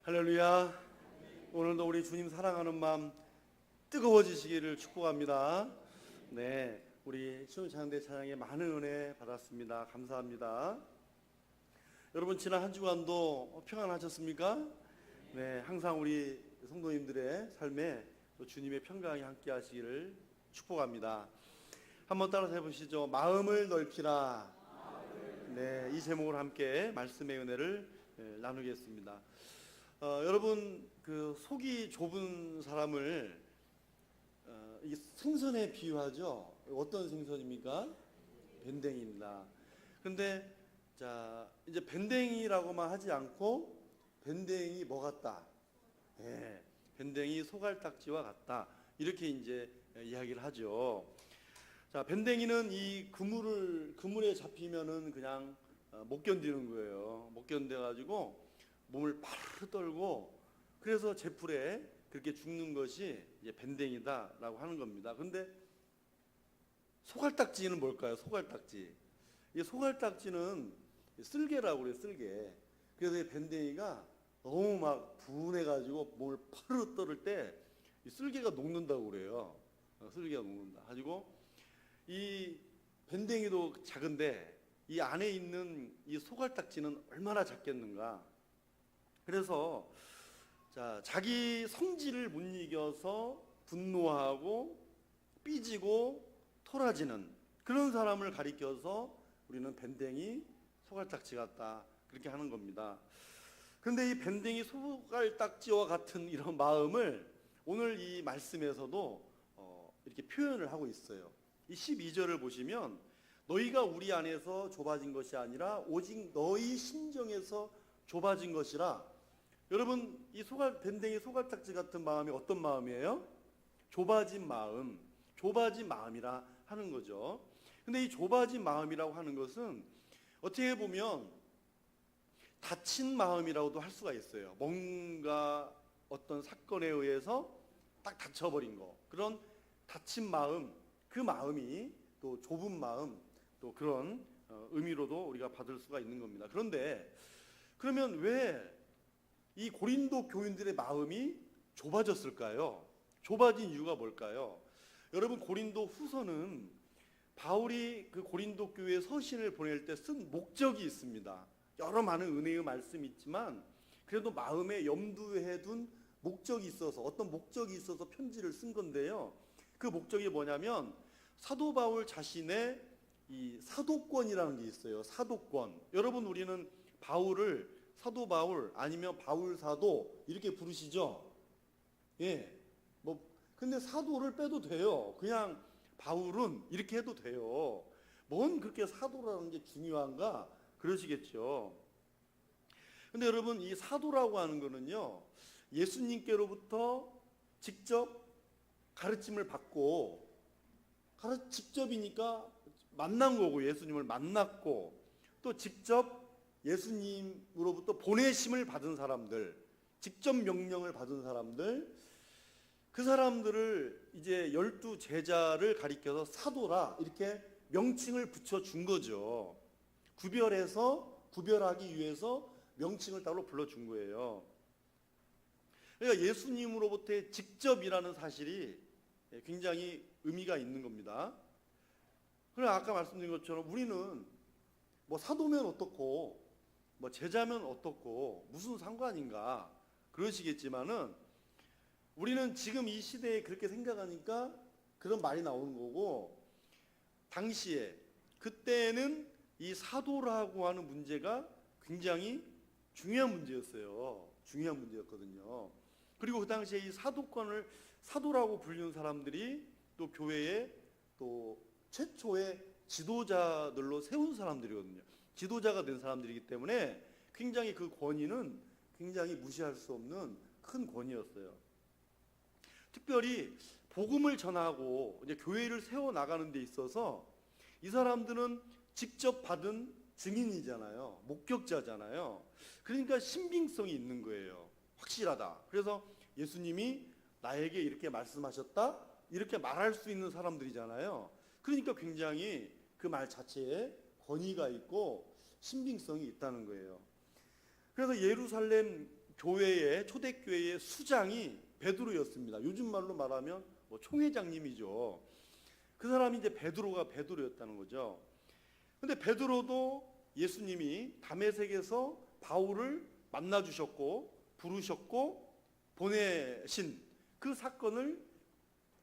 할렐루야. 오늘도 우리 주님 사랑하는 마음 뜨거워지시기를 축복합니다. 네, 우리 시온창대 찬양에 많은 은혜 받았습니다. 감사합니다. 여러분, 지난 한 주간도 평안하셨습니까? 네, 항상 우리 성도님들의 삶에 또 주님의 평강이 함께 하시기를 축복합니다. 한번 따라서 해보시죠. 마음을 넓히라. 네, 이 제목으로 함께 말씀의 은혜를 나누겠습니다. 여러분, 그 속이 좁은 사람을 이 생선에 비유하죠. 어떤 생선입니까? 밴댕이입니다. 근데 자, 이제 밴댕이라고만 하지 않고 밴댕이 뭐 같다? 예, 밴댕이 소갈딱지와 같다. 이렇게 이제 이야기를 하죠. 자, 밴댕이는 이 그물에 잡히면은 그냥 못 견디는 거예요. 못 견뎌가지고 몸을 파르르 떨고, 그래서 제풀에 그렇게 죽는 것이 이제 밴댕이다라고 하는 겁니다. 근데 소갈딱지는 뭘까요? 소갈딱지. 이 소갈딱지는 쓸개라고 그래요. 쓸개. 그래서 이 밴댕이가 너무 막 분해가지고 몸을 파르르 떨을 때 이 쓸개가 녹는다고 그래요. 쓸개가 녹는다. 가지고 이 밴댕이도 작은데 이 안에 있는 이 소갈딱지는 얼마나 작겠는가. 그래서 자, 자기 성질을 못 이겨서 분노하고 삐지고 토라지는 그런 사람을 가리켜서 우리는 밴댕이 소갈딱지 같다, 그렇게 하는 겁니다. 그런데 이 밴댕이 소갈딱지와 같은 이런 마음을 오늘 이 말씀에서도 이렇게 표현을 하고 있어요. 이 12절을 보시면 너희가 우리 안에서 좁아진 것이 아니라 오직 너희 심정에서 좁아진 것이라. 여러분, 이 밴댕이 소갈딱지 같은 마음이 어떤 마음이에요? 좁아진 마음, 좁아진 마음이라 하는 거죠. 근데 이 좁아진 마음이라고 하는 것은 어떻게 보면 닫힌 마음이라고도 할 수가 있어요. 뭔가 어떤 사건에 의해서 딱 닫혀버린 거, 그런 닫힌 마음, 그 마음이 또 좁은 마음, 또 그런 의미로도 우리가 받을 수가 있는 겁니다. 그런데 그러면 왜 이 고린도 교인들의 마음이 좁아졌을까요? 좁아진 이유가 뭘까요? 여러분, 고린도 후서는 바울이 그 고린도 교회에 서신을 보낼 때 쓴 목적이 있습니다. 여러 많은 은혜의 말씀이 있지만 그래도 마음에 염두에 둔 목적이 있어서, 어떤 목적이 있어서 편지를 쓴 건데요. 그 목적이 뭐냐면 사도 바울 자신의 이 사도권이라는 게 있어요. 사도권. 여러분, 우리는 바울을 사도 바울 아니면 바울 사도 이렇게 부르시죠. 예. 근데 사도를 빼도 돼요. 그냥 바울은 이렇게 해도 돼요. 뭔 그렇게 사도라는 게 중요한가 그러시겠죠. 근데 여러분, 이 사도라고 하는 거는요, 예수님께로부터 직접 가르침을 받고, 직접이니까 만난 거고, 예수님을 만났고, 또 직접 예수님으로부터 보내심을 받은 사람들, 직접 명령을 받은 사람들, 그 사람들을 이제 12 제자를 가리켜서 사도라 이렇게 명칭을 붙여준 거죠. 구별하기 위해서 명칭을 따로 불러준 거예요. 그러니까 예수님으로부터의 직접이라는 사실이 굉장히 의미가 있는 겁니다. 그럼 아까 말씀드린 것처럼 우리는 뭐 사도면 어떻고 뭐 제자면 어떻고 무슨 상관인가 그러시겠지만은, 우리는 지금 이 시대에 그렇게 생각하니까 그런 말이 나오는 거고, 당시에 그때는 이 사도라고 하는 문제가 굉장히 중요한 문제였어요. 중요한 문제였거든요. 그리고 그 당시에 이 사도권을 사도라고 불리는 사람들이 또 교회에 또 최초의 지도자들로 세운 사람들이거든요. 지도자가 된 사람들이기 때문에 굉장히 그 권위는 굉장히 무시할 수 없는 큰 권위였어요. 특별히 복음을 전하고 이제 교회를 세워 나가는 데 있어서 이 사람들은 직접 받은 증인이잖아요. 목격자잖아요. 그러니까 신빙성이 있는 거예요. 확실하다. 그래서 예수님이 나에게 이렇게 말씀하셨다, 이렇게 말할 수 있는 사람들이잖아요. 그러니까 굉장히 그 말 자체에 권위가 있고 신빙성이 있다는 거예요. 그래서 예루살렘 교회의 초대교회의 수장이 베드로였습니다. 요즘 말로 말하면 뭐 총회장님이죠. 그 사람이 이제 베드로였다는 거죠. 근데 베드로도 예수님이 다메섹에서 바울을 만나 주셨고 부르셨고 보내신 그 사건을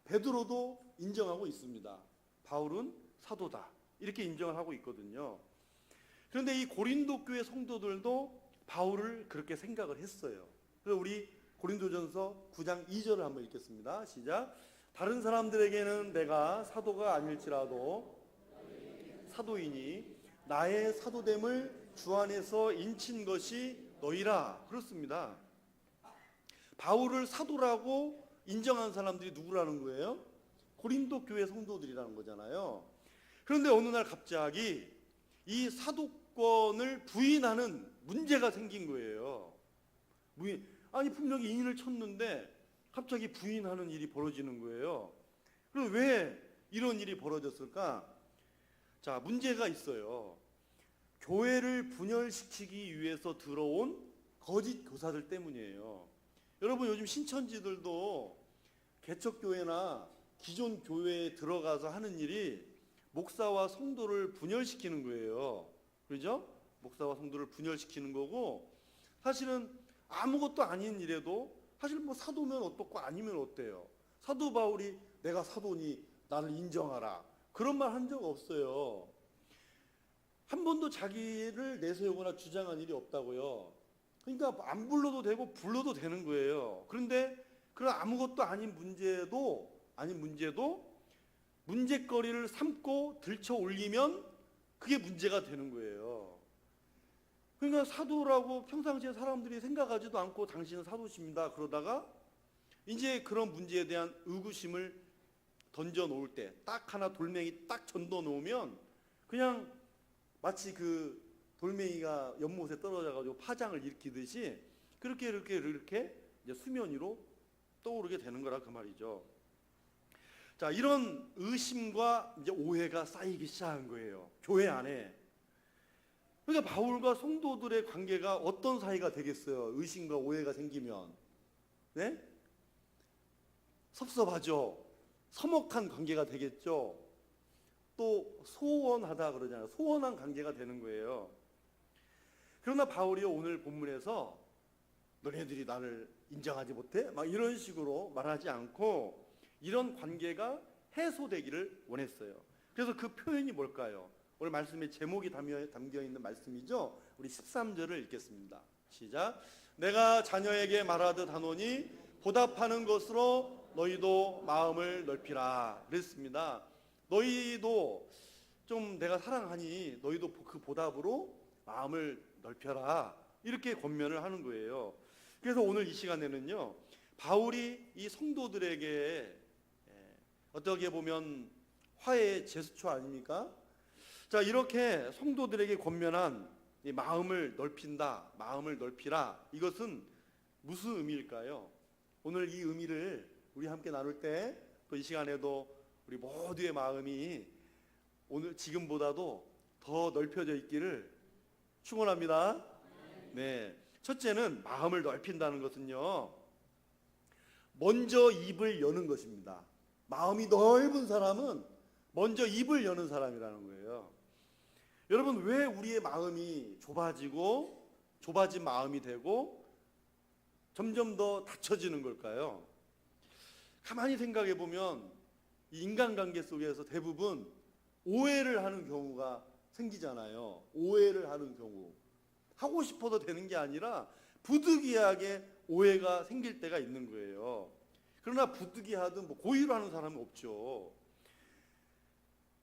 베드로도 인정하고 있습니다. 바울은 사도다, 이렇게 인정을 하고 있거든요. 그런데 이 고린도 교회 성도들도 바울을 그렇게 생각을 했어요. 그래서 우리 고린도전서 9장 2절을 한번 읽겠습니다. 시작. 다른 사람들에게는 내가 사도가 아닐지라도 사도이니 나의 사도됨을 주 안에서 인친 것이 너희라. 그렇습니다. 바울을 사도라고 인정한 사람들이 누구라는 거예요? 고린도 교회 성도들이라는 거잖아요. 그런데 어느 날 갑자기 이 사도권을 부인하는 문제가 생긴 거예요. 아니 분명히 인을 쳤는데 갑자기 부인하는 일이 벌어지는 거예요. 그럼 왜 이런 일이 벌어졌을까? 자, 문제가 있어요. 교회를 분열시키기 위해서 들어온 거짓 교사들 때문이에요. 여러분, 요즘 신천지들도 개척교회나 기존 교회에 들어가서 하는 일이 목사와 성도를 분열시키는 거예요. 그렇죠? 목사와 성도를 분열시키는 거고, 사실은 아무것도 아닌 일에도 사실 뭐 사도면 어떻고 아니면 어때요? 사도 바울이 내가 사도니 나를 인정하라, 그런 말 한 적 없어요. 한 번도 자기를 내세우거나 주장한 일이 없다고요. 그러니까 안 불러도 되고 불러도 되는 거예요. 그런데 그런 아무것도 아닌 문제도 문제거리를 삼고 들쳐 올리면 그게 문제가 되는 거예요. 그러니까 사도라고 평상시에 사람들이 생각하지도 않고 당신은 사도십니다 그러다가 이제 그런 문제에 대한 의구심을 던져 놓을 때, 딱 하나 돌멩이 딱 던져 놓으면 그냥 마치 그 돌멩이가 연못에 떨어져 가지고 파장을 일으키듯이 그렇게 이제 수면 위로 떠오르게 되는 거라 그 말이죠. 자, 이런 의심과 이제 오해가 쌓이기 시작한 거예요, 교회 안에. 그러니까 바울과 성도들의 관계가 어떤 사이가 되겠어요? 의심과 오해가 생기면, 네? 섭섭하죠. 서먹한 관계가 되겠죠. 또 소원하다 그러잖아요. 소원한 관계가 되는 거예요. 그러나 바울이 오늘 본문에서 너네들이 나를 인정하지 못해? 막 이런 식으로 말하지 않고 이런 관계가 해소되기를 원했어요. 그래서 그 표현이 뭘까요? 오늘 말씀의 제목이 담겨 있는 말씀이죠. 우리 13절을 읽겠습니다. 시작. 내가 자녀에게 말하듯 하노니 보답하는 것으로 너희도 마음을 넓히라. 그랬습니다. 너희도 좀 내가 사랑하니 너희도 그 보답으로 마음을 넓혀라, 이렇게 권면을 하는 거예요. 그래서 오늘 이 시간에는요, 바울이 이 성도들에게 어떻게 보면 화해의 제스처 아닙니까? 자, 이렇게 성도들에게 권면한 이 마음을 넓힌다, 마음을 넓히라, 이것은 무슨 의미일까요? 오늘 이 의미를 우리 함께 나눌 때 또 이 시간에도 우리 모두의 마음이 오늘 지금보다도 더 넓혀져 있기를 축원합니다. 네, 첫째는 마음을 넓힌다는 것은요, 먼저 입을 여는 것입니다. 마음이 넓은 사람은 먼저 입을 여는 사람이라는 거예요. 여러분, 왜 우리의 마음이 좁아진 마음이 되고 점점 더 닫혀지는 걸까요? 가만히 생각해 보면 이 인간관계 속에서 대부분 오해를 하는 경우가 생기잖아요. 오해를 하는 경우, 하고 싶어도 되는 게 아니라 부득이하게 오해가 생길 때가 있는 거예요. 그러나 부득이하든 뭐 고의로 하는 사람은 없죠.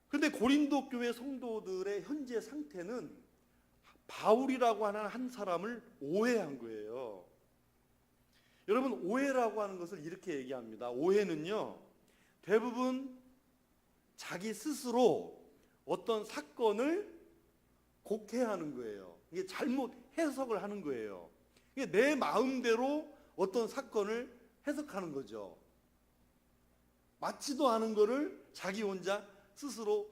그런데 고린도 교회 성도들의 현재 상태는 바울이라고 하는 한 사람을 오해한 거예요. 여러분, 오해라고 하는 것을 이렇게 얘기합니다. 오해는요, 대부분 자기 스스로 어떤 사건을 곡해하는 거예요. 이게 잘못 해석을 하는 거예요. 이게 내 마음대로 어떤 사건을 해석하는 거죠. 맞지도 않은 거를 자기 혼자 스스로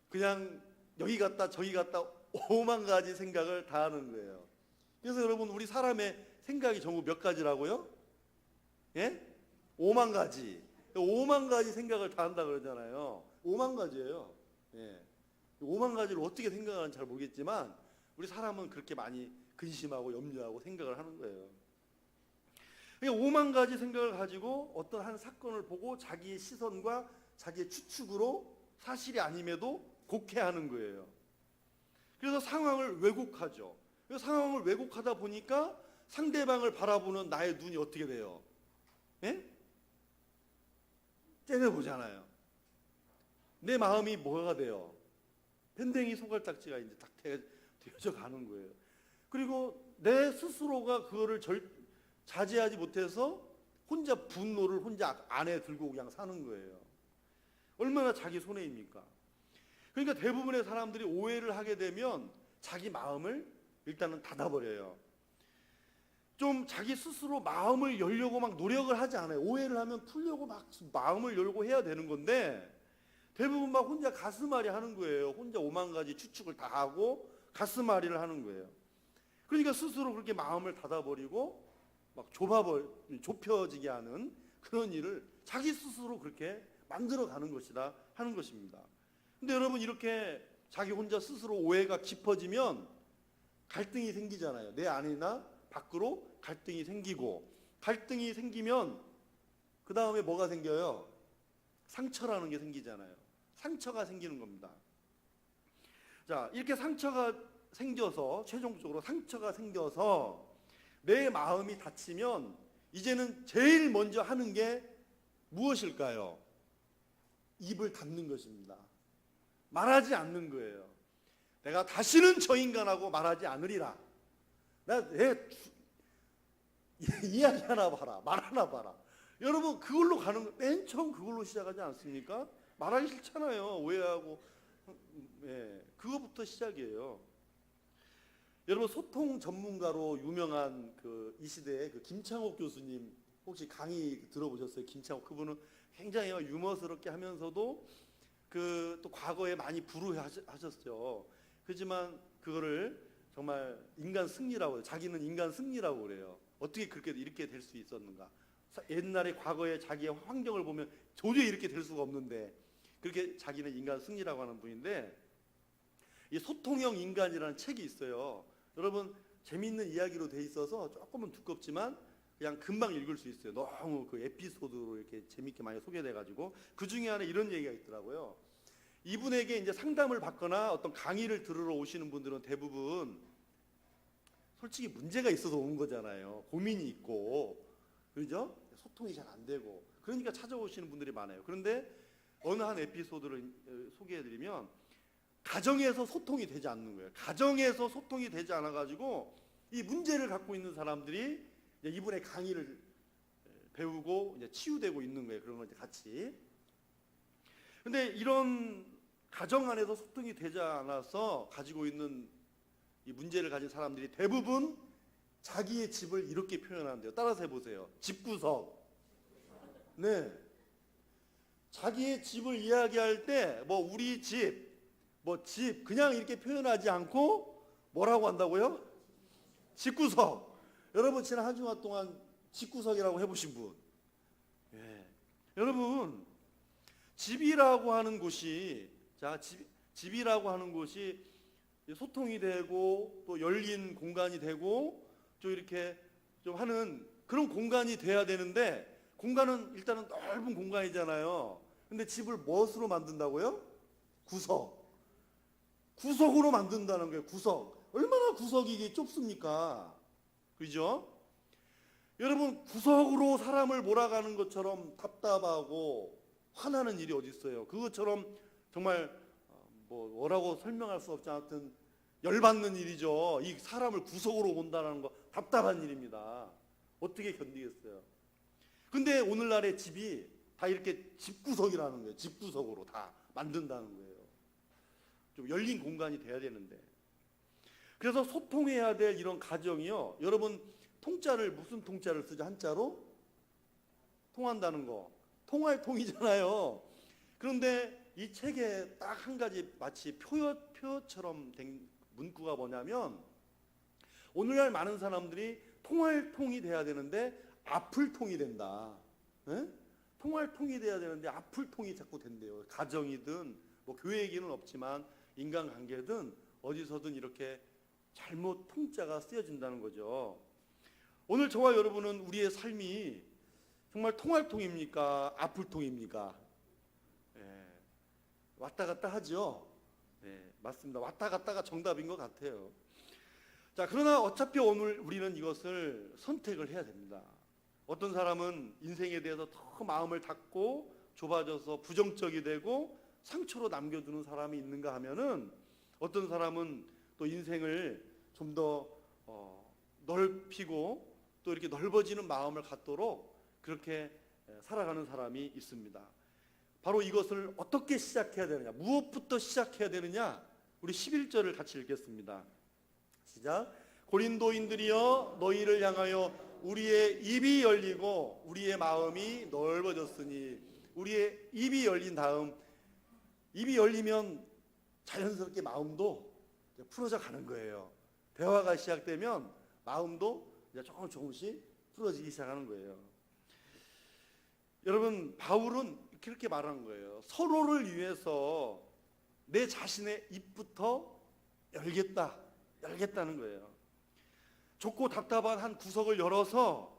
그냥 여기 갔다 저기 갔다 오만 가지 생각을 다 하는 거예요. 그래서 여러분, 우리 사람의 생각이 전부 몇 가지라고요? 예? 5만 가지. 5만 가지 생각을 다 한다 그러잖아요. 5만 가지예요. 예. 5만 가지를 어떻게 생각하는지 잘 모르겠지만 우리 사람은 그렇게 많이 근심하고 염려하고 생각을 하는 거예요. 그러니까 5만 가지 생각을 가지고 어떤 한 사건을 보고 자기의 시선과 자기의 추측으로 사실이 아님에도 곡해하는 거예요. 그래서 상황을 왜곡하죠. 그래서 상황을 왜곡하다 보니까 상대방을 바라보는 나의 눈이 어떻게 돼요? 예? 째려보잖아요. 내 마음이 뭐가 돼요? 밴댕이 소갈딱지가 이제 딱 되어져 가는 거예요. 그리고 내 스스로가 그거를 자제하지 못해서 혼자 분노를 혼자 안에 들고 그냥 사는 거예요. 얼마나 자기 손해입니까? 그러니까 대부분의 사람들이 오해를 하게 되면 자기 마음을 일단은 닫아버려요. 좀 자기 스스로 마음을 열려고 막 노력을 하지 않아요. 오해를 하면 풀려고 막 마음을 열고 해야 되는 건데 대부분 막 혼자 가슴앓이 하는 거예요. 혼자 5만 가지 추측을 다 하고 가슴앓이를 하는 거예요. 그러니까 스스로 그렇게 마음을 닫아버리고 막 좁혀지게 하는 그런 일을 자기 스스로 그렇게 만들어가는 것이다 하는 것입니다. 근데 여러분 이렇게 자기 혼자 스스로 오해가 깊어지면 갈등이 생기잖아요. 내 안이나 밖으로 갈등이 생기고 갈등이 생기면 그 다음에 뭐가 생겨요? 상처라는 게 생기잖아요. 상처가 생기는 겁니다. 자, 이렇게 상처가 생겨서 최종적으로 상처가 생겨서 내 마음이 다치면 이제는 제일 먼저 하는 게 무엇일까요? 입을 닫는 것입니다. 말하지 않는 거예요. 내가 다시는 저 인간하고 말하지 않으리라. 내 이야기 하나 봐라. 말 하나 봐라. 여러분 그걸로 가는 거 맨 처음 그걸로 시작하지 않습니까? 말하기 싫잖아요. 오해하고 그거부터 시작이에요. 여러분 소통 전문가로 유명한 이 시대의 김창옥 교수님 혹시 강의 들어보셨어요? 김창옥 그분은 굉장히 유머스럽게 하면서도 또 과거에 많이 불우하셨죠. 그렇지만 그거를 정말 인간 승리라고 해요. 자기는 인간 승리라고 그래요. 어떻게 그렇게 이렇게 될 수 있었는가? 옛날에 과거에 자기의 환경을 보면 도저히 이렇게 될 수가 없는데 그렇게 자기는 인간 승리라고 하는 분인데 이 소통형 인간이라는 책이 있어요. 여러분 재미있는 이야기로 돼 있어서 조금은 두껍지만 그냥 금방 읽을 수 있어요. 너무 그 에피소드로 이렇게 재밌게 많이 소개돼 가지고 그 중에 하나 이런 얘기가 있더라고요. 이분에게 이제 상담을 받거나 어떤 강의를 들으러 오시는 분들은 대부분 솔직히 문제가 있어서 온 거잖아요. 고민이 있고 그죠? 소통이 잘 안 되고 그러니까 찾아오시는 분들이 많아요. 그런데 어느 한 에피소드를 소개해드리면 가정에서 소통이 되지 않는 거예요. 가정에서 소통이 되지 않아가지고 이 문제를 갖고 있는 사람들이 이분의 강의를 배우고 이제 치유되고 있는 거예요. 그런 걸 이제 같이. 근데 이런 가정 안에서 소통이 되지 않아서 가지고 있는 이 문제를 가진 사람들이 대부분 자기의 집을 이렇게 표현한대요. 따라서 해보세요. 집구석. 네. 자기의 집을 이야기할 때 뭐 우리 집, 뭐 집 그냥 이렇게 표현하지 않고 뭐라고 한다고요? 집구석. 여러분 지난 한 주간 동안 집구석이라고 해보신 분? 예. 여러분 집이라고 하는 곳이 집이라고 하는 곳이 소통이 되고 또 열린 공간이 되고 좀 이렇게 좀 하는 그런 공간이 돼야 되는데 공간은 일단은 넓은 공간이잖아요. 근데 집을 무엇으로 만든다고요? 구석으로 만든다는 거예요. 구석. 얼마나 구석이 이게 좁습니까? 그죠? 여러분 구석으로 사람을 몰아가는 것처럼 답답하고 화나는 일이 어디 있어요? 그것처럼 정말 뭐라고 설명할 수 없지 않든 열받는 일이죠. 이 사람을 구석으로 본다는 거 답답한 일입니다. 어떻게 견디겠어요? 근데 오늘날의 집이 다 이렇게 집구석이라는 거예요. 집구석으로 다 만든다는 거예요. 좀 열린 공간이 돼야 되는데. 그래서 소통해야 될 이런 가정이요. 여러분 통자를 무슨 통자를 쓰죠? 한자로? 통한다는 거. 통할 통이잖아요. 그런데 이 책에 딱 한 가지 마치 표처럼 된 문구가 뭐냐면 오늘날 많은 사람들이 통할 통이 돼야 되는데 아플 통이 된다. 예? 통할 통이 돼야 되는데 아플 통이 자꾸 된대요. 가정이든 뭐 교회 얘기는 없지만 인간관계든 어디서든 이렇게 잘못 통자가 쓰여진다는 거죠. 오늘 저와 여러분은 우리의 삶이 정말 통할 통입니까? 아플 통입니까? 예, 왔다 갔다 하죠. 네, 맞습니다. 왔다 갔다가 정답인 것 같아요. 자, 그러나 어차피 오늘 우리는 이것을 선택을 해야 됩니다. 어떤 사람은 인생에 대해서 더 마음을 닫고 좁아져서 부정적이 되고 상처로 남겨두는 사람이 있는가 하면은, 어떤 사람은 또 인생을 좀 더 넓히고 또 이렇게 넓어지는 마음을 갖도록 그렇게 살아가는 사람이 있습니다. 바로 이것을 어떻게 시작해야 되느냐, 무엇부터 시작해야 되느냐, 우리 11절을 같이 읽겠습니다. 시작. 고린도인들이여, 너희를 향하여 우리의 입이 열리고 우리의 마음이 넓어졌으니. 우리의 입이 열린 다음, 입이 열리면 자연스럽게 마음도 풀어져 가는 거예요. 대화가 시작되면 마음도 이제 조금씩 풀어지기 시작하는 거예요. 여러분, 바울은 그렇게 말하는 거예요. 서로를 위해서 내 자신의 입부터 열겠다는 거예요. 좁고 답답한 한 구석을 열어서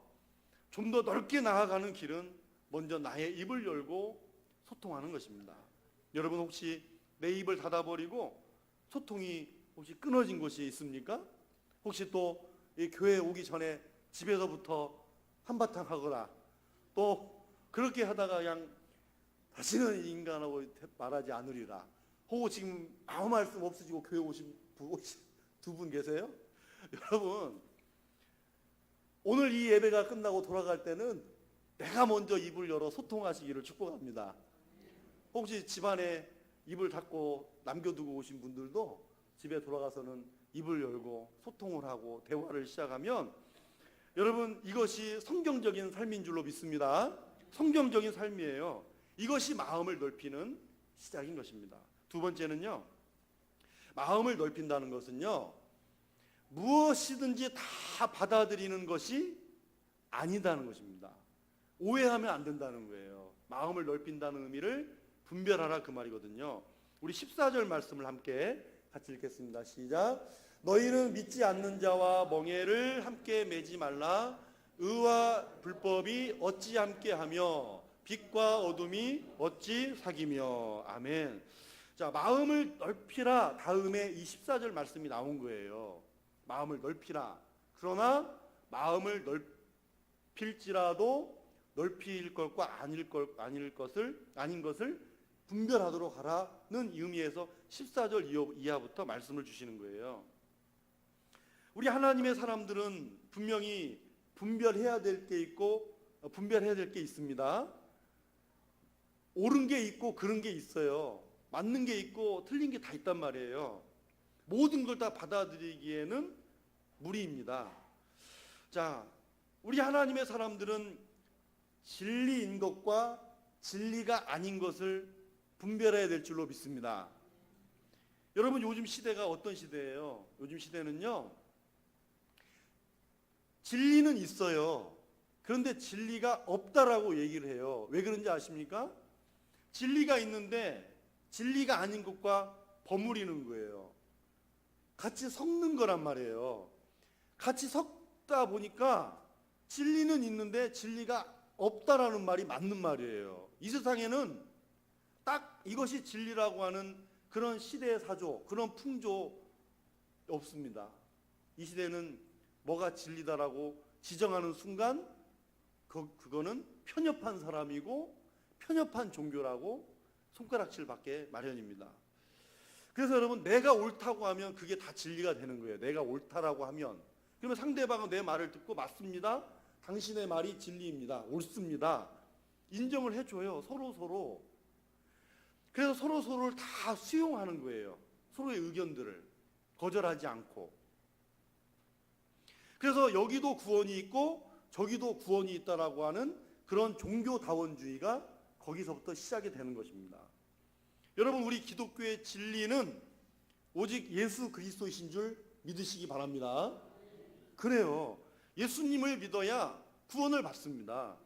좀 더 넓게 나아가는 길은 먼저 나의 입을 열고 소통하는 것입니다. 여러분, 혹시 내 입을 닫아버리고 소통이 혹시 끊어진 곳이 있습니까? 혹시 또 이 교회 오기 전에 집에서부터 한바탕 하거나 또 그렇게 하다가 그냥 다시는 이 인간하고 말하지 않으리라, 혹은 지금 아무 말씀 없으시고 교회 오신 두 분 계세요? 여러분, 오늘 이 예배가 끝나고 돌아갈 때는 내가 먼저 입을 열어 소통하시기를 축복합니다. 혹시 집안에 입을 닫고 남겨두고 오신 분들도 집에 돌아가서는 입을 열고 소통을 하고 대화를 시작하면, 여러분, 이것이 성경적인 삶인 줄로 믿습니다. 성경적인 삶이에요. 이것이 마음을 넓히는 시작인 것입니다. 두 번째는요, 마음을 넓힌다는 것은요, 무엇이든지 다 받아들이는 것이 아니다는 것입니다. 오해하면 안 된다는 거예요. 마음을 넓힌다는 의미를 분별하라, 그 말이거든요. 우리 14절 말씀을 함께 같이 읽겠습니다. 시작. 너희는 믿지 않는 자와 멍에를 함께 매지 말라. 의와 불법이 어찌 함께 하며 빛과 어둠이 어찌 사귀며. 아멘. 자, 마음을 넓히라 다음에 이 14절 말씀이 나온 거예요. 마음을 넓히라. 그러나 마음을 넓힐지라도 넓힐 것과 아닌 것을 분별하도록 하라는 의미에서 14절 이하부터 말씀을 주시는 거예요. 우리 하나님의 사람들은 분명히 분별해야 될 게 있고 분별해야 될 게 있습니다. 옳은 게 있고 그른 게 있어요. 맞는 게 있고 틀린 게 다 있단 말이에요. 모든 걸 다 받아들이기에는 무리입니다. 자, 우리 하나님의 사람들은 진리인 것과 진리가 아닌 것을 분별해야 될 줄로 믿습니다. 여러분, 요즘 시대가 어떤 시대예요? 요즘 시대는요, 진리는 있어요. 그런데 진리가 없다라고 얘기를 해요. 왜 그런지 아십니까? 진리가 있는데 진리가 아닌 것과 버무리는 거예요. 같이 섞는 거란 말이에요. 같이 섞다 보니까 진리는 있는데 진리가 없다라는 말이 맞는 말이에요. 이 세상에는 딱 이것이 진리라고 하는 그런 시대의 사조, 그런 풍조 없습니다. 이 시대는 뭐가 진리다라고 지정하는 순간 그거는 편협한 사람이고 편협한 종교라고 손가락질 받게 마련입니다. 그래서 여러분, 내가 옳다고 하면 그게 다 진리가 되는 거예요. 내가 옳다라고 하면. 그러면 상대방은 내 말을 듣고 맞습니다, 당신의 말이 진리입니다, 옳습니다, 인정을 해줘요. 서로. 그래서 서로를 다 수용하는 거예요. 서로의 의견들을 거절하지 않고. 그래서 여기도 구원이 있고 저기도 구원이 있다라고 하는 그런 종교다원주의가 거기서부터 시작이 되는 것입니다. 여러분, 우리 기독교의 진리는 오직 예수 그리스도이신 줄 믿으시기 바랍니다. 그래요. 예수님을 믿어야 구원을 받습니다.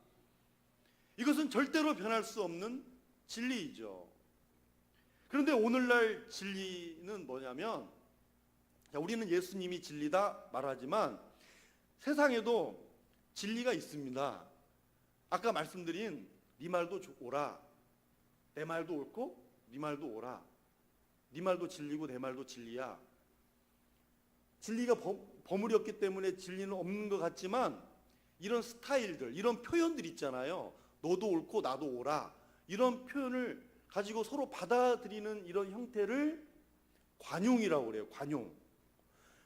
이것은 절대로 변할 수 없는 진리이죠. 그런데 오늘날 진리는 뭐냐면, 우리는 예수님이 진리다 말하지만 세상에도 진리가 있습니다. 아까 말씀드린 네 말도 옳아, 내 말도 옳고 네 말도 옳아, 네 말도 진리고 내 말도 진리야. 진리가 버무렸기 때문에 진리는 없는 것 같지만 이런 스타일들, 이런 표현들 있잖아요. 너도 옳고 나도 옳아, 이런 표현을 가지고 서로 받아들이는 이런 형태를 관용이라고 그래요. 관용.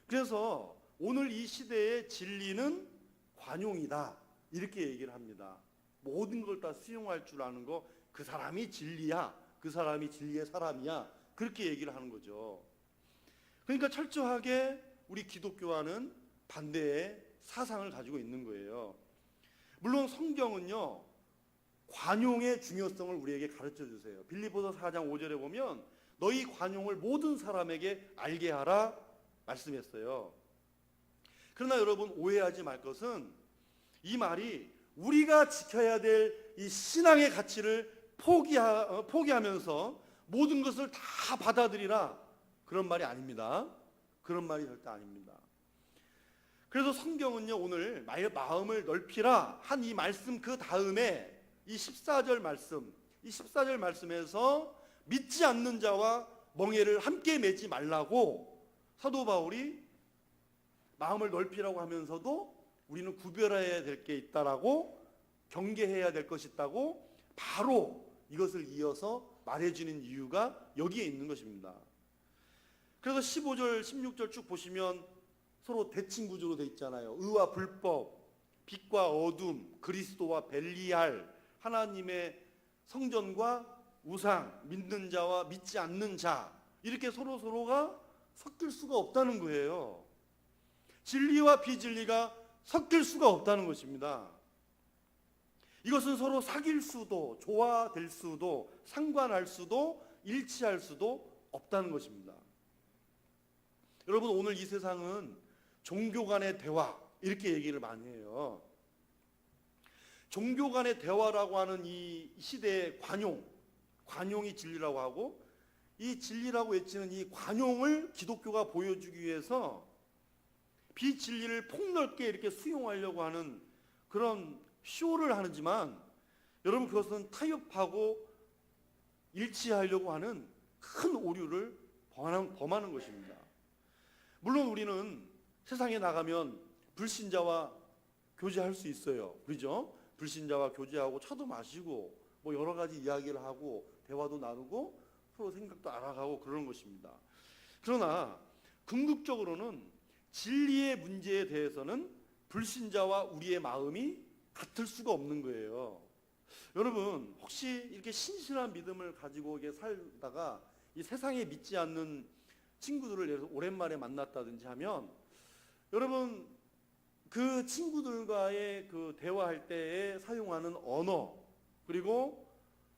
그래서 오늘 이 시대의 진리는 관용이다, 이렇게 얘기를 합니다. 모든 걸 다 수용할 줄 아는 거, 그 사람이 진리야, 그 사람이 진리의 사람이야, 그렇게 얘기를 하는 거죠. 그러니까 철저하게 우리 기독교와는 반대의 사상을 가지고 있는 거예요. 물론 성경은요, 관용의 중요성을 우리에게 가르쳐 주세요. 빌립보서 4장 5절에 보면 너희 관용을 모든 사람에게 알게 하라 말씀했어요. 그러나 여러분, 오해하지 말 것은 이 말이 우리가 지켜야 될 이 신앙의 가치를 포기하면서 모든 것을 다 받아들이라, 그런 말이 아닙니다. 그런 말이 절대 아닙니다. 그래서 성경은요, 오늘 마음을 넓히라 한 이 말씀 그 다음에 이 14절 말씀, 이 14절 말씀에서 믿지 않는 자와 멍에를 함께 매지 말라고 사도 바울이 마음을 넓히라고 하면서도 우리는 구별해야 될 게 있다라고, 경계해야 될 것이 있다고 바로 이것을 이어서 말해주는 이유가 여기에 있는 것입니다. 그래서 15절, 16절 쭉 보시면 서로 대칭 구조로 돼 있잖아요. 의와 불법, 빛과 어둠, 그리스도와 벨리알, 하나님의 성전과 우상, 믿는 자와 믿지 않는 자, 이렇게 서로가 섞일 수가 없다는 거예요. 진리와 비진리가 섞일 수가 없다는 것입니다. 이것은 서로 사귈 수도, 조화될 수도, 상관할 수도, 일치할 수도 없다는 것입니다. 여러분, 오늘 이 세상은 종교 간의 대화, 이렇게 얘기를 많이 해요. 종교 간의 대화라고 하는 이 시대의 관용이 진리라고 하고, 이 진리라고 외치는 이 관용을 기독교가 보여주기 위해서 비진리를 폭넓게 이렇게 수용하려고 하는 그런 쇼를 하지만, 여러분, 그것은 타협하고 일치하려고 하는 큰 오류를 범하는 것입니다. 물론 우리는 세상에 나가면 불신자와 교제할 수 있어요. 그죠? 불신자와 교제하고 차도 마시고 뭐 여러 가지 이야기를 하고 대화도 나누고 서로 생각도 알아가고 그러는 것입니다. 그러나 궁극적으로는 진리의 문제에 대해서는 불신자와 우리의 마음이 같을 수가 없는 거예요. 여러분, 혹시 이렇게 신실한 믿음을 가지고 살다가 이 세상에 믿지 않는 친구들을 오랜만에 만났다든지 하면, 여러분, 그 친구들과의 그 대화할 때에 사용하는 언어, 그리고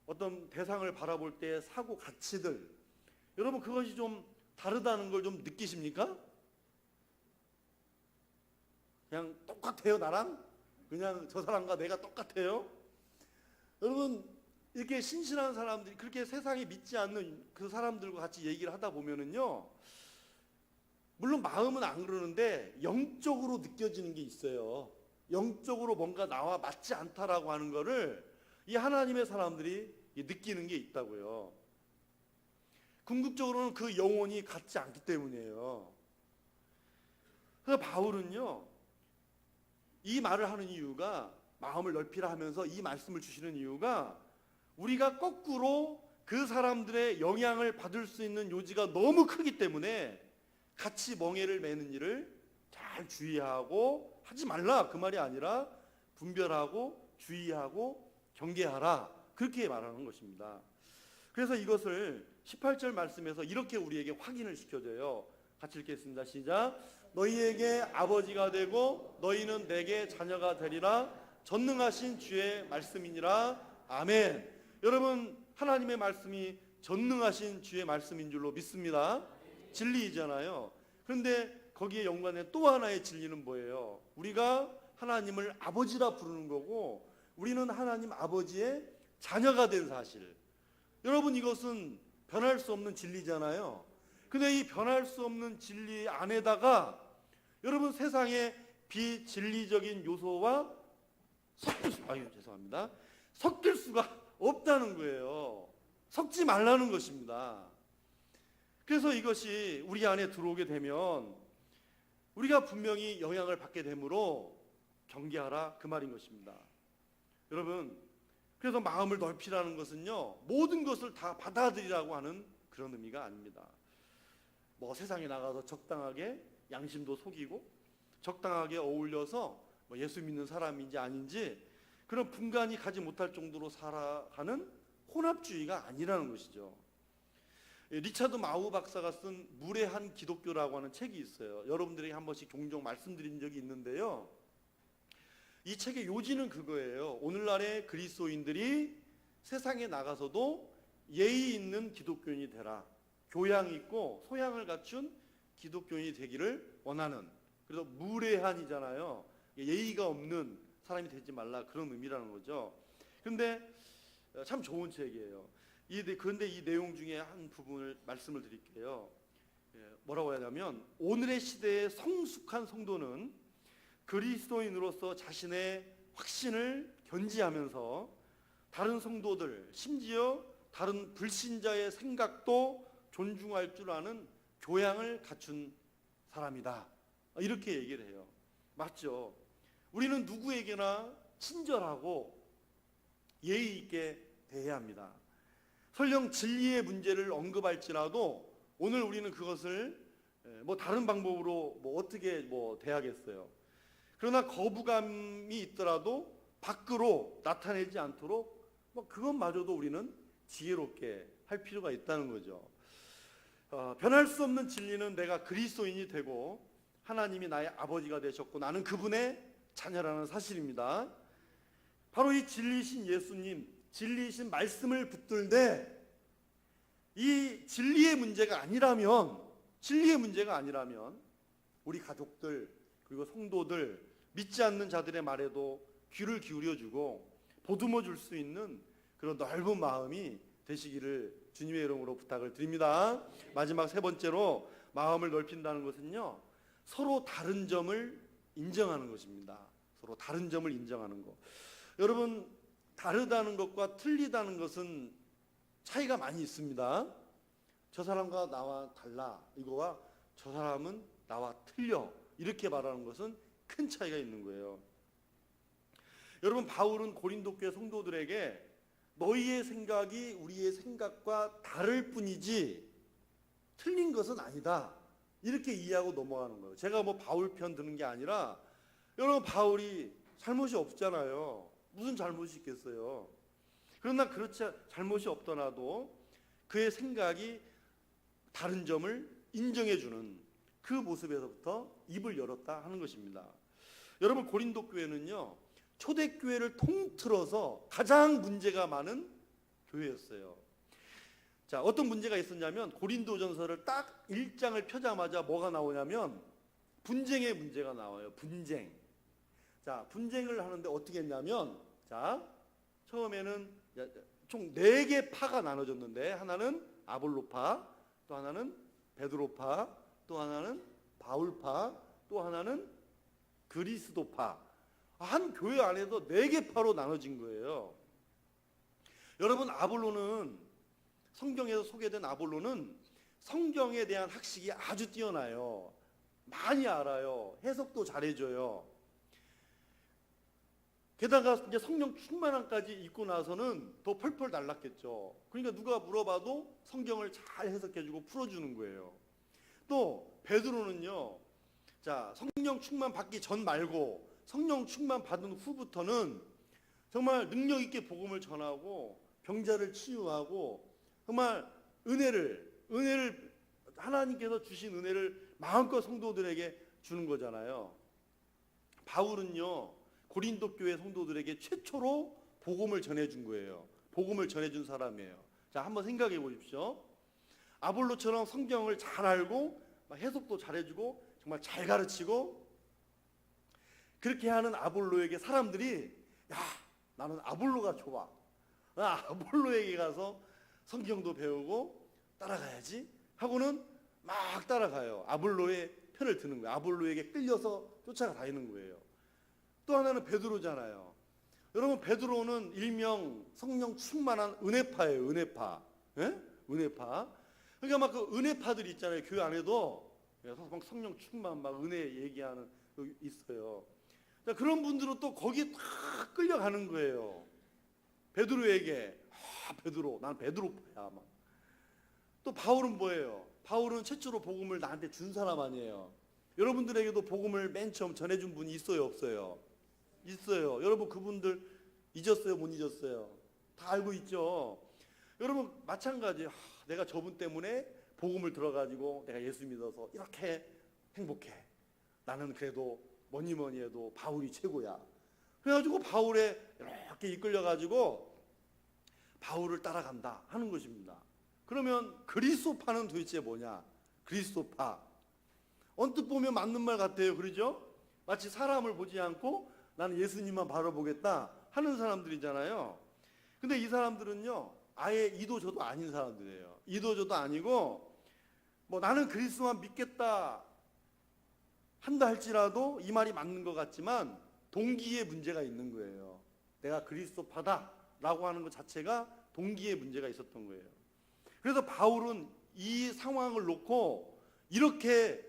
어떤 대상을 바라볼 때의 사고 가치들, 여러분, 그것이 좀 다르다는 걸 좀 느끼십니까? 그냥 똑같아요, 나랑? 그냥 저 사람과 내가 똑같아요? 여러분, 이렇게 신실한 사람들이 그렇게 세상에 믿지 않는 그 사람들과 같이 얘기를 하다 보면은요, 물론 마음은 안 그러는데 영적으로 느껴지는 게 있어요. 영적으로 뭔가 나와 맞지 않다라고 하는 거를 이 하나님의 사람들이 느끼는 게 있다고요. 궁극적으로는 그 영혼이 같지 않기 때문이에요. 그래서 바울은요, 이 말을 하는 이유가, 마음을 넓히라 하면서 이 말씀을 주시는 이유가, 우리가 거꾸로 그 사람들의 영향을 받을 수 있는 요지가 너무 크기 때문에 같이 멍에를 매는 일을 잘 주의하고 하지 말라, 그 말이 아니라 분별하고 주의하고 경계하라, 그렇게 말하는 것입니다. 그래서 이것을 18절 말씀에서 이렇게 우리에게 확인을 시켜줘요. 같이 읽겠습니다. 시작. 너희에게 아버지가 되고 너희는 내게 자녀가 되리라. 전능하신 주의 말씀이니라. 아멘. 여러분, 하나님의 말씀이 전능하신 주의 말씀인 줄로 믿습니다. 진리이잖아요. 그런데 거기에 연관된 또 하나의 진리는 뭐예요? 우리가 하나님을 아버지라 부르는 거고 우리는 하나님 아버지의 자녀가 된 사실. 여러분, 이것은 변할 수 없는 진리잖아요. 근데 이 변할 수 없는 진리 안에다가 여러분, 세상의 비진리적인 요소와 섞일 수가 없다는 거예요. 섞지 말라는 것입니다. 그래서 이것이 우리 안에 들어오게 되면 우리가 분명히 영향을 받게 되므로 경계하라, 그 말인 것입니다. 여러분, 그래서 마음을 넓히라는 것은요, 모든 것을 다 받아들이라고 하는 그런 의미가 아닙니다. 뭐 세상에 나가서 적당하게 양심도 속이고 적당하게 어울려서 뭐 예수 믿는 사람인지 아닌지 그런 분간이 가지 못할 정도로 살아가는 혼합주의가 아니라는 것이죠. 리차드 마우 박사가 쓴 무례한 기독교라고 하는 책이 있어요. 여러분들에게 한 번씩 종종 말씀드린 적이 있는데요. 이 책의 요지는 그거예요. 오늘날의 그리스도인들이 세상에 나가서도 예의 있는 기독교인이 되라. 교양 있고 소양을 갖춘 기독교인이 되기를 원하는, 그래서 무례한이잖아요. 예의가 없는 사람이 되지 말라, 그런 의미라는 거죠. 그런데 참 좋은 책이에요. 그런데 이 내용 중에 한 부분을 말씀을 드릴게요. 뭐라고 하냐면, 오늘의 시대의 성숙한 성도는 그리스도인으로서 자신의 확신을 견지하면서 다른 성도들, 심지어 다른 불신자의 생각도 존중할 줄 아는 교양을 갖춘 사람이다, 이렇게 얘기를 해요. 맞죠? 우리는 누구에게나 친절하고 예의 있게 대해야 합니다. 설령 진리의 문제를 언급할지라도 오늘 우리는 그것을 뭐 다른 방법으로 뭐 어떻게 뭐 대하겠어요. 그러나 거부감이 있더라도 밖으로 나타내지 않도록 뭐 그것마저도 우리는 지혜롭게 할 필요가 있다는 거죠. 변할 수 없는 진리는 내가 그리스도인이 되고 하나님이 나의 아버지가 되셨고 나는 그분의 자녀라는 사실입니다. 바로 이 진리이신 예수님, 진리이신 말씀을 붙들되 이 진리의 문제가 아니라면 우리 가족들 그리고 성도들, 믿지 않는 자들의 말에도 귀를 기울여주고 보듬어 줄 수 있는 그런 넓은 마음이 되시기를 주님의 이름으로 부탁을 드립니다. 마지막 세 번째로 마음을 넓힌다는 것은요, 서로 다른 점을 인정하는 것입니다. 서로 다른 점을 인정하는 것. 여러분, 다르다는 것과 틀리다는 것은 차이가 많이 있습니다. 저 사람과 나와 달라, 이거와 저 사람은 나와 틀려, 이렇게 말하는 것은 큰 차이가 있는 거예요. 여러분, 바울은 고린도 교회 성도들에게 너희의 생각이 우리의 생각과 다를 뿐이지 틀린 것은 아니다, 이렇게 이해하고 넘어가는 거예요. 제가 뭐 바울 편 드는 게 아니라, 여러분, 바울이 잘못이 없잖아요. 무슨 잘못이 있겠어요. 그러나 그렇지, 잘못이 없더라도 그의 생각이 다른 점을 인정해주는 그 모습에서부터 입을 열었다 하는 것입니다. 여러분, 고린도 교회는요, 초대교회를 통틀어서 가장 문제가 많은 교회였어요. 자, 어떤 문제가 있었냐면, 고린도전서를 딱 1장을 펴자마자 뭐가 나오냐면 분쟁의 문제가 나와요. 분쟁. 자, 분쟁을 하는데 어떻게 했냐면, 자, 처음에는 총 4개 파가 나눠졌는데, 하나는 아볼로파, 또 하나는 베드로파, 또 하나는 바울파, 또 하나는 그리스도파. 한 교회 안에서 4개 파로 나눠진 거예요. 여러분, 아볼로는, 성경에서 소개된 아볼로는 성경에 대한 학식이 아주 뛰어나요. 많이 알아요. 해석도 잘해줘요. 게다가 이제 성령 충만함까지 있고 나서는 더 펄펄 날랐겠죠. 그러니까 누가 물어봐도 성경을 잘 해석해주고 풀어주는 거예요. 또 베드로는요, 자, 성령 충만 받기 전 말고 성령 충만 받은 후부터는 정말 능력 있게 복음을 전하고 병자를 치유하고 정말 은혜를 하나님께서 주신 은혜를 마음껏 성도들에게 주는 거잖아요. 바울은요, 고린도 교회 성도들에게 최초로 복음을 전해준 거예요. 복음을 전해준 사람이에요. 자, 한번 생각해 보십시오. 아볼로처럼 성경을 잘 알고 해석도 잘해주고 정말 잘 가르치고 그렇게 하는 아볼로에게 사람들이 야, 나는 아볼로가 좋아. 아볼로에게 가서 성경도 배우고 따라가야지 하고는 막 따라가요. 아볼로의 편을 드는 거예요. 아볼로에게 끌려서 쫓아다니는 거예요. 또 하나는 베드로잖아요. 여러분, 베드로는 일명 성령 충만한 은혜파예요. 은혜파. 예? 은혜파. 그러니까 막 그 은혜파들 있잖아요. 교회 안에도 막 성령 충만 막 은혜 얘기하는 있어요. 자, 그런 분들은 또 거기에 딱 끌려가는 거예요. 베드로에게. 베드로, 난 베드로파야. 막. 또 바울은 뭐예요? 바울은 최초로 복음을 나한테 준 사람 아니에요. 여러분들에게도 복음을 맨 처음 전해준 분이 있어요, 없어요? 있어요. 여러분 그분들 잊었어요, 못 잊었어요? 다 알고 있죠. 여러분 마찬가지. 내가 저분 때문에 복음을 들어가지고 내가 예수 믿어서 이렇게 행복해. 나는 그래도 뭐니 뭐니 해도 바울이 최고야. 그래가지고 바울에 이렇게 이끌려가지고 바울을 따라간다 하는 것입니다. 그러면 그리스도파는 도대체 뭐냐? 그리스도파. 언뜻 보면 맞는 말 같아요. 그러죠? 마치 사람을 보지 않고 나는 예수님만 바라보겠다 하는 사람들이잖아요. 근데 이 사람들은요, 아예 이도저도 아닌 사람들이에요. 이도저도 아니고 뭐 나는 그리스도만 믿겠다 한다 할지라도 이 말이 맞는 것 같지만 동기에 문제가 있는 거예요. 내가 그리스도파다 라고 하는 것 자체가 동기에 문제가 있었던 거예요. 그래서 바울은 이 상황을 놓고 이렇게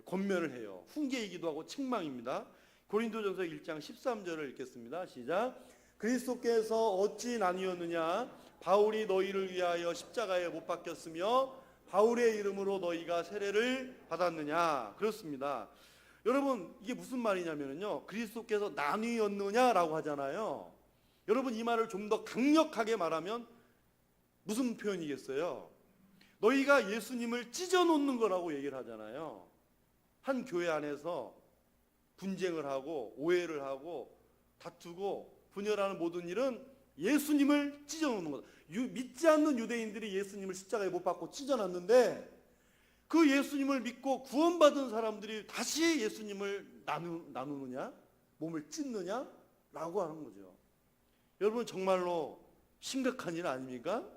권면을 해요. 훈계이기도 하고 책망입니다. 고린도전서 1장 13절을 읽겠습니다. 시작. 그리스도께서 어찌 나뉘었느냐? 바울이 너희를 위하여 십자가에 못 박혔으며 바울의 이름으로 너희가 세례를 받았느냐? 그렇습니다. 여러분 이게 무슨 말이냐면요, 그리스도께서 나뉘었느냐라고 하잖아요. 여러분 이 말을 좀 더 강력하게 말하면 무슨 표현이겠어요? 너희가 예수님을 찢어놓는 거라고 얘기를 하잖아요. 한 교회 안에서 분쟁을 하고 오해를 하고 다투고 분열하는 모든 일은 예수님을 찢어놓는 거다. 믿지 않는 유대인들이 예수님을 십자가에 못 박고 찢어놨는데 그 예수님을 믿고 구원받은 사람들이 다시 예수님을 나누느냐? 몸을 찢느냐? 라고 하는 거죠. 여러분 정말로 심각한 일 아닙니까?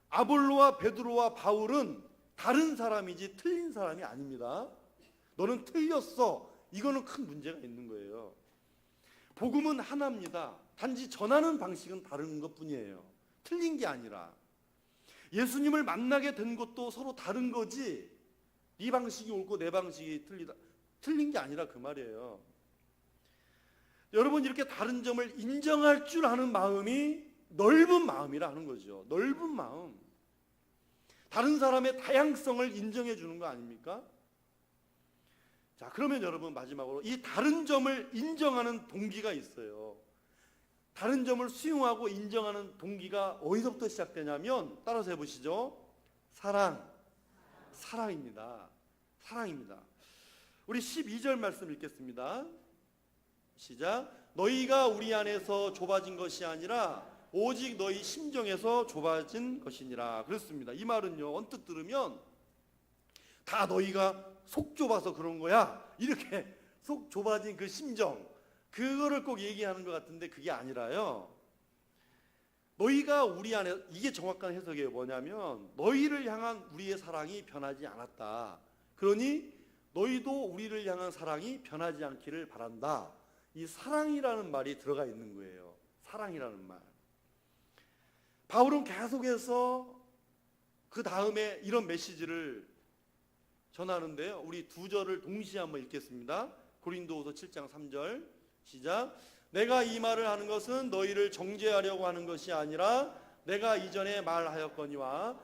아볼로와 베드로와 바울은 다른 사람이지 틀린 사람이 아닙니다. 너는 틀렸어. 이거는 큰 문제가 있는 거예요. 복음은 하나입니다. 단지 전하는 방식은 다른 것뿐이에요. 틀린 게 아니라. 예수님을 만나게 된 것도 서로 다른 거지 네 방식이 옳고 내 방식이 틀리다. 틀린 게 아니라 그 말이에요. 여러분 이렇게 다른 점을 인정할 줄 아는 마음이 넓은 마음이라 하는 거죠. 넓은 마음. 다른 사람의 다양성을 인정해 주는 거 아닙니까? 자, 그러면 여러분 마지막으로 이 다른 점을 인정하는 동기가 있어요. 다른 점을 수용하고 인정하는 동기가 어디서부터 시작되냐면 따라서 해보시죠. 사랑입니다. 사랑입니다. 우리 12절 말씀 읽겠습니다. 시작. 너희가 우리 안에서 좁아진 것이 아니라 오직 너희 심정에서 좁아진 것이니라. 그렇습니다. 이 말은요, 언뜻 들으면 다 너희가 속 좁아서 그런 거야. 이렇게 속 좁아진 그 심정, 그거를 꼭 얘기하는 것 같은데 그게 아니라요. 너희가 우리 안에, 이게 정확한 해석이에요. 뭐냐면 너희를 향한 우리의 사랑이 변하지 않았다. 그러니 너희도 우리를 향한 사랑이 변하지 않기를 바란다. 이 사랑이라는 말이 들어가 있는 거예요. 사랑이라는 말. 바울은 계속해서 그 다음에 이런 메시지를 전하는데요. 우리 두 절을 동시에 한번 읽겠습니다. 고린도후서 7장 3절 시작. 내가 이 말을 하는 것은 너희를 정죄하려고 하는 것이 아니라 내가 이전에 말하였거니와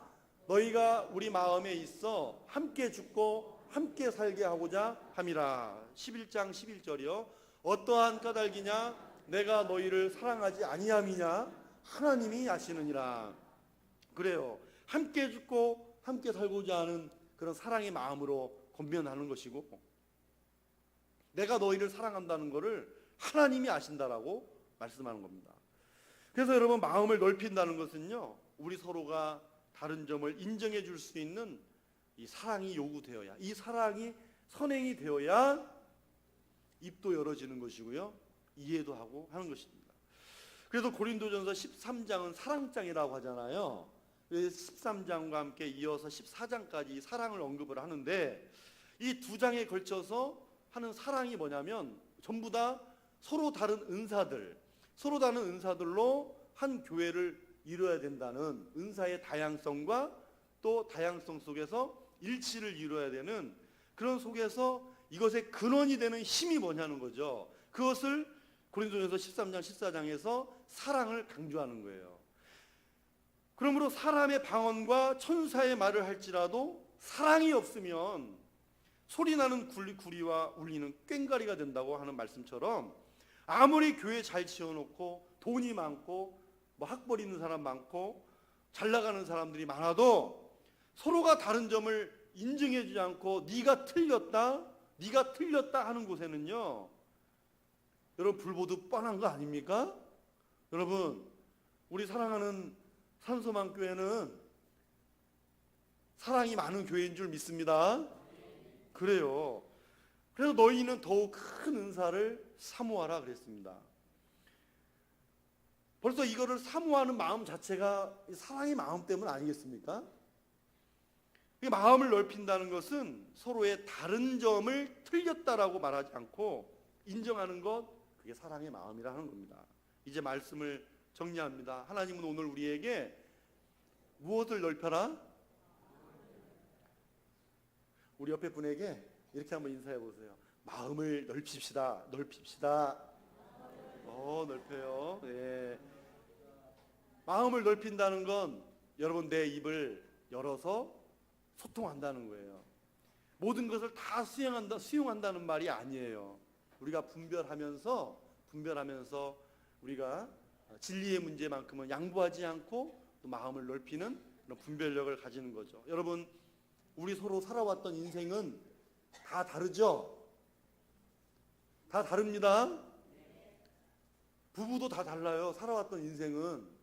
너희가 우리 마음에 있어 함께 죽고 함께 살게 하고자 함이라. 11장 11절이요. 어떠한 까닭이냐? 내가 너희를 사랑하지 아니함이냐? 하나님이 아시느니라. 그래요. 함께 죽고 함께 살고자 하는 그런 사랑의 마음으로 권면하는 것이고, 내가 너희를 사랑한다는 것을 하나님이 아신다라고 말씀하는 겁니다. 그래서 여러분 마음을 넓힌다는 것은요, 우리 서로가 다른 점을 인정해 줄 수 있는 이 사랑이 요구되어야, 이 사랑이 선행이 되어야 입도 열어지는 것이고요, 이해도 하고 하는 것입니다. 그래서 고린도전서 13장은 사랑장이라고 하잖아요. 13장과 함께 이어서 14장까지 사랑을 언급을 하는데, 이 두 장에 걸쳐서 하는 사랑이 뭐냐면 전부 다 서로 다른 은사들, 서로 다른 은사들로 한 교회를 이루어야 된다는 은사의 다양성과 또 다양성 속에서 일치를 이루어야 되는 그런 속에서 이것의 근원이 되는 힘이 뭐냐는 거죠. 그것을 고린도전서 13장 14장에서 사랑을 강조하는 거예요. 그러므로 사람의 방언과 천사의 말을 할지라도 사랑이 없으면 소리나는 구리와 울리는 꽹과리가 된다고 하는 말씀처럼, 아무리 교회 잘 지어놓고 돈이 많고 뭐 학벌 있는 사람 많고 잘 나가는 사람들이 많아도 서로가 다른 점을 인정해주지 않고 네가 틀렸다 하는 곳에는요, 여러분 불보듯 뻔한 거 아닙니까? 여러분, 우리 사랑하는 산소망교회는 사랑이 많은 교회인 줄 믿습니다. 그래요. 그래서 너희는 더욱 큰 은사를 사모하라 그랬습니다. 벌써 이거를 사모하는 마음 자체가 사랑의 마음 때문 아니겠습니까? 마음을 넓힌다는 것은 서로의 다른 점을 틀렸다라고 말하지 않고 인정하는 것, 그게 사랑의 마음이라 하는 겁니다. 이제 말씀을 정리합니다. 하나님은 오늘 우리에게 무엇을 넓혀라? 우리 옆에 분에게 이렇게 한번 인사해 보세요. 마음을 넓힙시다. 넓혀요. 네. 마음을 넓힌다는 건 여러분 내 입을 열어서 소통한다는 거예요. 모든 것을 다 수용한다는 말이 아니에요. 우리가 분별하면서 우리가 진리의 문제만큼은 양보하지 않고 또 마음을 넓히는 그런 분별력을 가지는 거죠. 여러분, 우리 서로 살아왔던 인생은 다 다르죠? 다 다릅니다. 부부도 다 달라요. 살아왔던 인생은.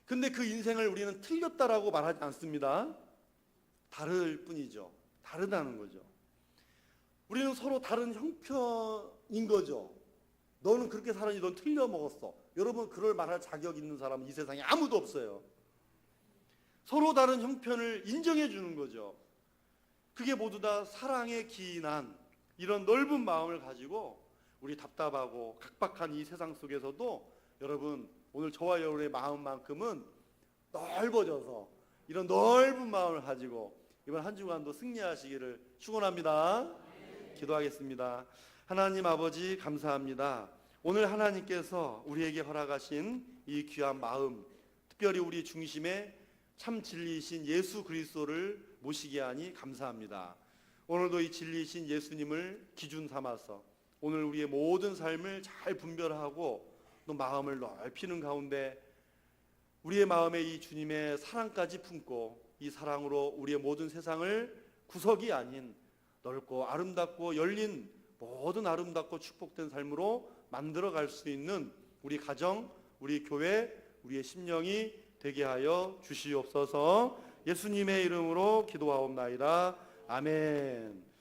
근데 그 인생을 우리는 틀렸다라고 말하지 않습니다. 다를 뿐이죠. 다르다는 거죠. 우리는 서로 다른 형편인 거죠. 너는 그렇게 살았니? 넌 틀려 먹었어. 여러분, 그럴 말할 자격 있는 사람은 이 세상에 아무도 없어요. 서로 다른 형편을 인정해 주는 거죠. 그게 모두 다 사랑에 기인한 이런 넓은 마음을 가지고 우리 답답하고 각박한 이 세상 속에서도 여러분, 오늘 저와 여러분의 마음만큼은 넓어져서 이런 넓은 마음을 가지고 이번 한 주간도 승리하시기를 축원합니다. 기도하겠습니다. 하나님 아버지, 감사합니다. 오늘 하나님께서 우리에게 허락하신 이 귀한 마음, 특별히 우리 중심에 참 진리이신 예수 그리스도를 모시게 하니 감사합니다. 오늘도 이 진리이신 예수님을 기준 삼아서 오늘 우리의 모든 삶을 잘 분별하고 또 마음을 넓히는 가운데 우리의 마음에 이 주님의 사랑까지 품고 이 사랑으로 우리의 모든 세상을 구석이 아닌 넓고 아름답고 열린 모든 아름답고 축복된 삶으로 만들어갈 수 있는 우리 가정, 우리 교회, 우리의 심령이 되게 하여 주시옵소서. 예수님의 이름으로 기도하옵나이다. 아멘.